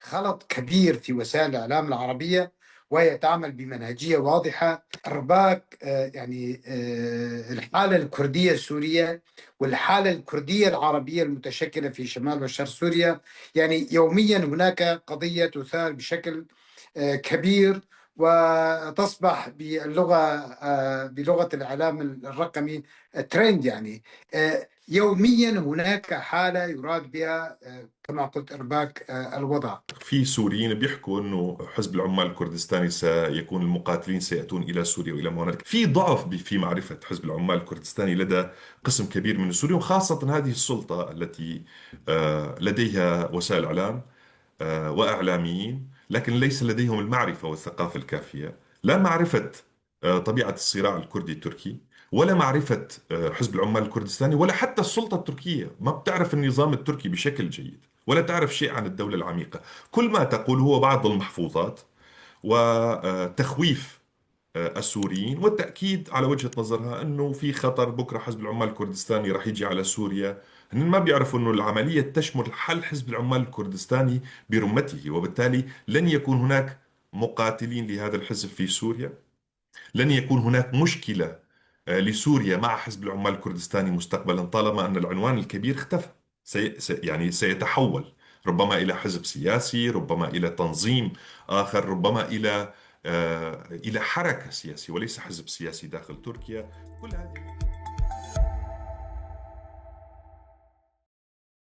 خلط كبير في وسائل الإعلام العربية، وهي تعمل بمنهجية واضحة. أرباك الحالة الكردية السورية والحالة الكردية العربية المتشكلة في شمال وشرق سوريا، يعني يوميا هناك قضية تثار بشكل كبير، وتصبح بلغة الإعلام الرقمي ترند. يعني يوميا هناك حالة يراد بها كما قلت إرباك الوضع. في سوريين بيحكوا انه حزب العمال الكردستاني سيكون المقاتلين سياتون الى سوريا والى ما هنالك. في ضعف في معرفه حزب العمال الكردستاني لدى قسم كبير من السوريين، وخاصه هذه السلطه التي لديها وسائل اعلام واعلاميين، لكن ليس لديهم المعرفه والثقافه الكافيه. لا معرفه طبيعه الصراع الكردي التركي، ولا معرفة حزب العمال الكردستاني، ولا حتى السلطة التركية ما بتعرف النظام التركي بشكل جيد، ولا تعرف شيء عن الدولة العميقة. كل ما تقول هو بعض المحفوظات وتخويف السوريين، والتأكيد على وجهة نظرها أنه في خطر بكرة حزب العمال الكردستاني رح يجي على سوريا. هن ما بيعرفوا أنه العملية تشمل حل حزب العمال الكردستاني برمته، وبالتالي لن يكون هناك مقاتلين لهذا الحزب في سوريا، لن يكون هناك مشكلة لسوريا مع حزب العمال الكردستاني مستقبلا، طالما أن العنوان الكبير اختفى. يعني سيتحول ربما إلى حزب سياسي، ربما إلى تنظيم آخر، ربما إلى حركة سياسية وليس حزب سياسي داخل تركيا. كل هذه